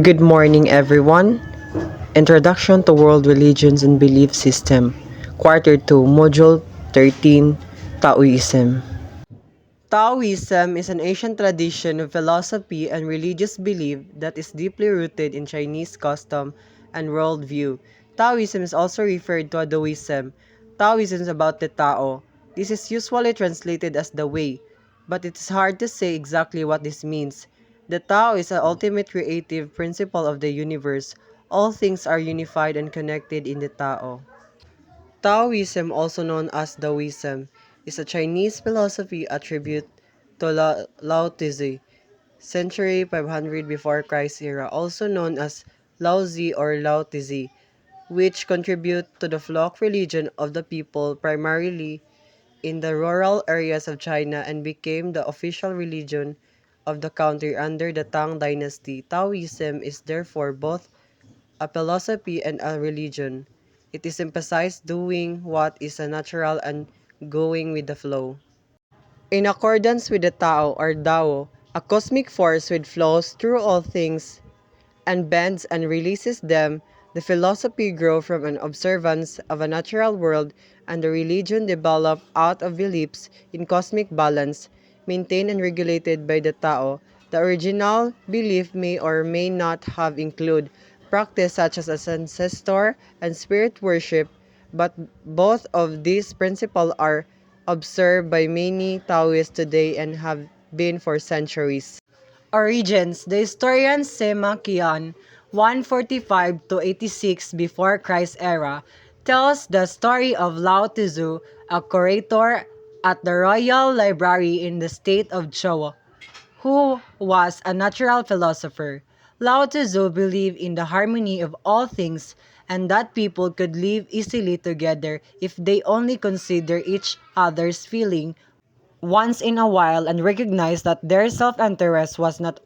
Good morning, everyone. Introduction to World Religions and Belief System, Quarter 2, Module 13, Taoism. Taoism is an ancient tradition of philosophy and religious belief that is deeply rooted in Chinese custom and worldview. Taoism is also referred to as Taoism. Taoism is about the Tao. This is usually translated as the way, but it is hard to say exactly what this means. The Tao is the ultimate creative principle of the universe. All things are unified and connected in the Tao. Taoism, also known as Taoism, is a Chinese philosophy attribute to Lao Tzu, century 500 before Christ era, also known as Lao Zi or Lao Tzu, which contribute to the folk religion of the people primarily in the rural areas of China and became the official religion of the country under the Tang Dynasty. Taoism is therefore both a philosophy and a religion. It is emphasized doing what is a natural and going with the flow. In accordance with the Tao or Dao, a cosmic force which flows through all things and bends and releases them, the philosophy grew from an observance of a natural world and the religion developed out of beliefs in cosmic balance, maintained and regulated by the Tao. The original belief may or may not have included practice such as ancestor and spirit worship, but both of these principles are observed by many Taoists today and have been for centuries. Origins. The historian Sima Qian, 145 to 86 before Christ era, tells the story of Lao Tzu, a curator at the Royal Library in the state of Zhou, who was a natural philosopher. Lao Tzu believed in the harmony of all things and that people could live easily together if they only consider each other's feeling once in a while and recognize that their self-interest was not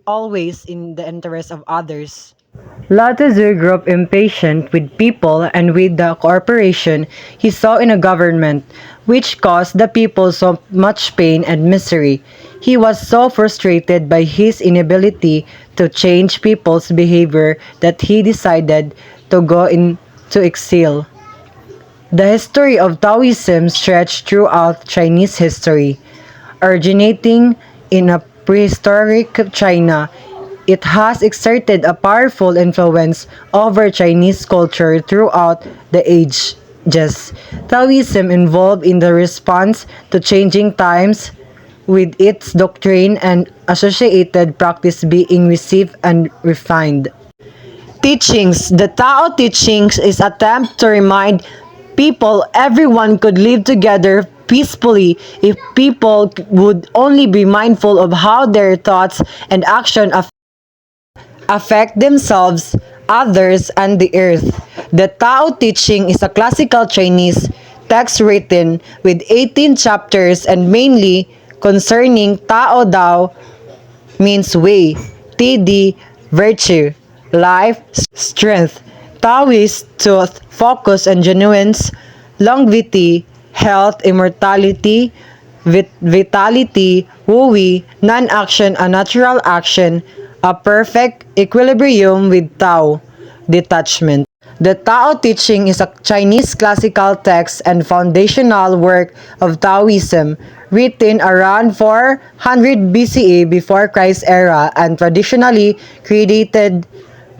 always in the interest of others. Lao Tzu grew up impatient with people and with the cooperation he saw in a government, which caused the people so much pain and misery. He was so frustrated by his inability to change people's behavior that he decided to go into exile. The history of Taoism stretched throughout Chinese history. Originating in a prehistoric China, it has exerted a powerful influence over Chinese culture throughout the ages. Taoism involved in the response to changing times, with its doctrine and associated practice being received and refined. Teachings. The Tao teachings is attempt to remind people everyone could live together peacefully if people would only be mindful of how their thoughts and action affect themselves, others, and the earth. The Tao teaching is a classical Chinese text written with 18 chapters and mainly concerning Tao Dao means way, TD, virtue, life, strength. Taoist truth focus on genuineness, longevity, health, immortality, vitality, Wu, non-action and natural action, a perfect equilibrium with Tao, detachment. The Tao teaching is a Chinese classical text and foundational work of Taoism, written around 400 BCE before Christ era and traditionally credited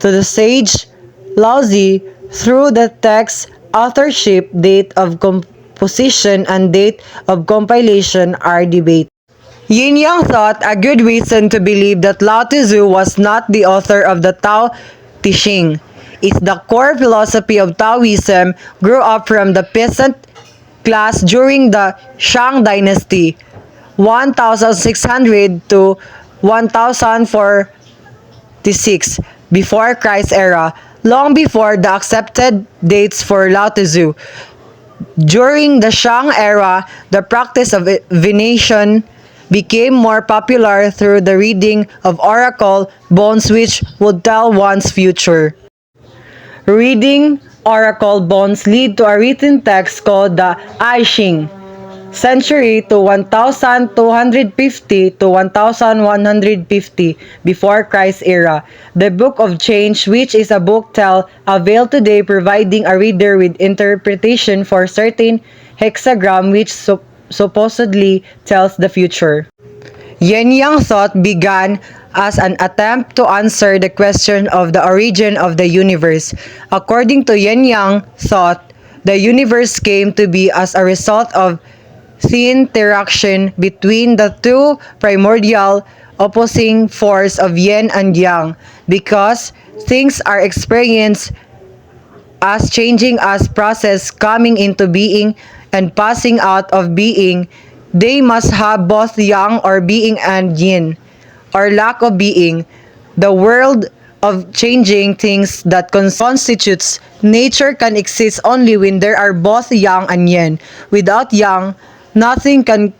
to the sage Lao Tzu. Through the text authorship, date of composition and date of compilation are debated. Yin Yang thought a good reason to believe that Lao Tzu was not the author of the Tao Te Ching is the core philosophy of Taoism grew up from the peasant class during the Shang dynasty, 1600 to 1046 before Christ era, long before the accepted dates for Lao Tzu. During the Shang era, the practice of divination became more popular through the reading of oracle bones which would tell one's future. Reading oracle bones lead to a written text called the I Ching, century to 1250 to 1150 before Christ era. The Book of Change, which is a book tell avail today, providing a reader with interpretation for certain hexagram which supposedly tells the future. Yin Yang thought began as an attempt to answer the question of the origin of the universe. According to Yin Yang thought, the universe came to be as a result of the interaction between the two primordial opposing force of yin and yang. Because things are experienced as changing as process coming into being and passing out of being, they must have both yang or being and yin or lack of being. The world of changing things that constitutes nature can exist only when there are both yang and yin. Without yang, nothing can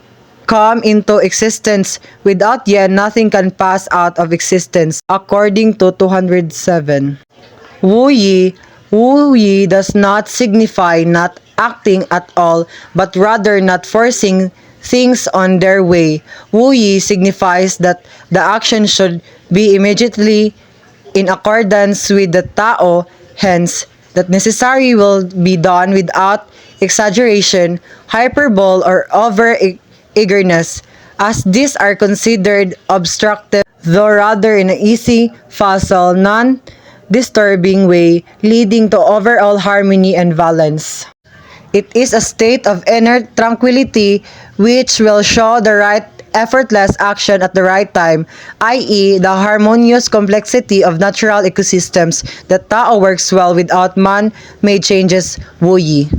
come into existence. Without yin, nothing can pass out of existence. According to 207. Wu Yi, Wu Yi does not signify not acting at all, but rather not forcing things on their way. Wu Yi signifies that the action should be immediately in accordance with the Tao, hence, that necessary will be done without exaggeration, hyperbole, or over eagerness, as these are considered obstructive, though rather in an easy, facile, non-disturbing way, leading to overall harmony and balance. It is a state of inner tranquility which will show the right effortless action at the right time, i.e., the harmonious complexity of natural ecosystems. The Tao works well without man-made changes, Wu Yi,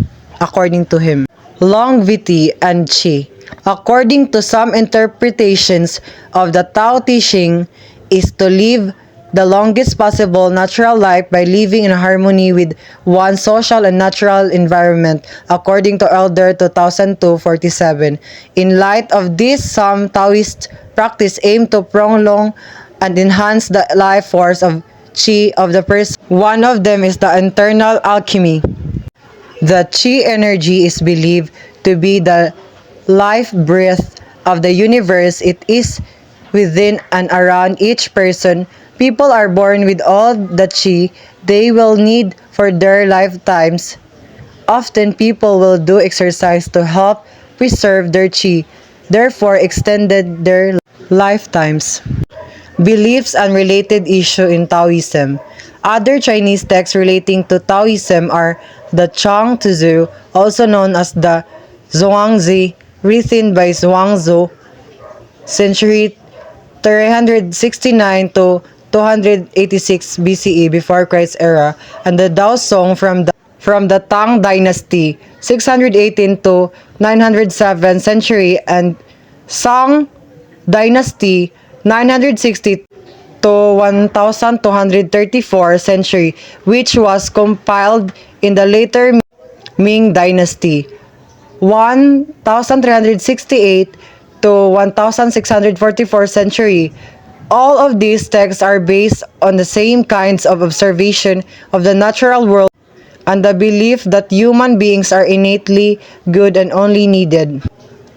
according to him. Longevity and Qi. According to some interpretations of the Tao teaching, is to live the longest possible natural life by living in harmony with one's social and natural environment, according to Elder 2002-47. In light of this, some Taoist practice aim to prolong and enhance the life force of Qi of the person. One of them is the internal alchemy. The Qi energy is believed to be the life breath of the universe. It is within and around each person. People are born with all the Qi they will need for their lifetimes. Often people will do exercise to help preserve their Qi, therefore extended their lifetimes. Beliefs and related issue in Taoism. Other Chinese texts relating to Taoism are the Chang Tzu, also known as the Zhuangzi, written by Zhuangzi, century 369 to 286 BCE before Christ era, and the Dao Song from the Tang Dynasty, 618 to 907 century, and Song Dynasty, 960 to 1234 century, which was compiled in the later Ming Dynasty, 1368 to 1644 century. All of these texts are based on the same kinds of observation of the natural world and the belief that human beings are innately good and only needed.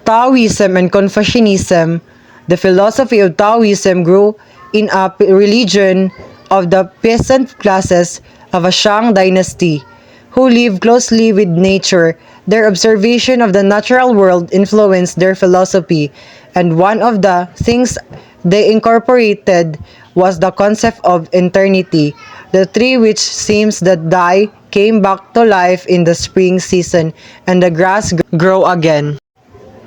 Taoism and Confucianism. The philosophy of Taoism grew in a religion of the peasant classes of a Shang dynasty who lived closely with nature. Their observation of the natural world influenced their philosophy, and one of the things they incorporated was the concept of eternity. The tree which seems that die came back to life in the spring season, and the grass grow again.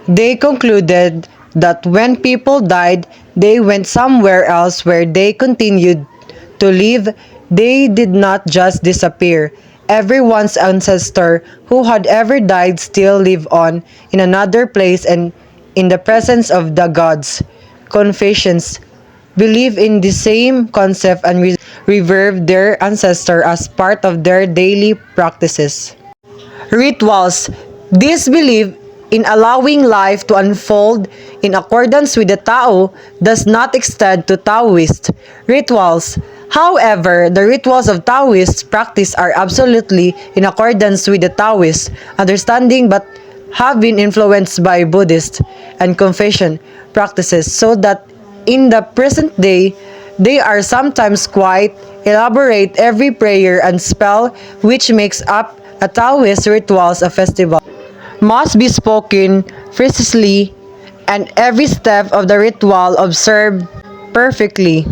They concluded that when people died, they went somewhere else where they continued to live. They did not just disappear. Everyone's ancestor who had ever died still live on in another place and in the presence of the gods. Confucians believe in the same concept and revere their ancestor as part of their daily practices. Rituals. This belief in allowing life to unfold in accordance with the Tao does not extend to Taoist rituals. However, the rituals of Taoist practice are absolutely in accordance with the Taoist understanding but have been influenced by Buddhist and Confucian practices so that in the present day, they are sometimes quite elaborate every prayer and spell which makes up a Taoist rituals of festival must be spoken precisely and every step of the ritual observed perfectly.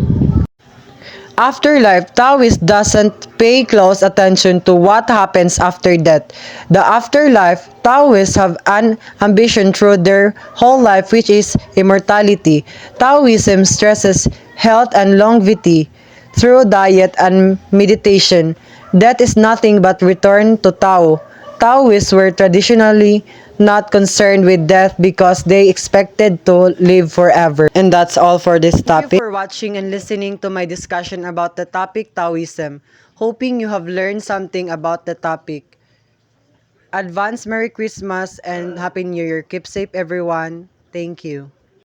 Afterlife, Taoist doesn't pay close attention to what happens after death. The afterlife, Taoists have an ambition through their whole life which is immortality. Taoism stresses health and longevity through diet and meditation. Death is nothing but return to Tao. Taoists were traditionally not concerned with death because they expected to live forever. And that's all for this topic. Thank you for watching and listening to my discussion about the topic Taoism. Hoping you have learned something about the topic. Advance Merry Christmas and Happy New Year. Keep safe everyone. Thank you.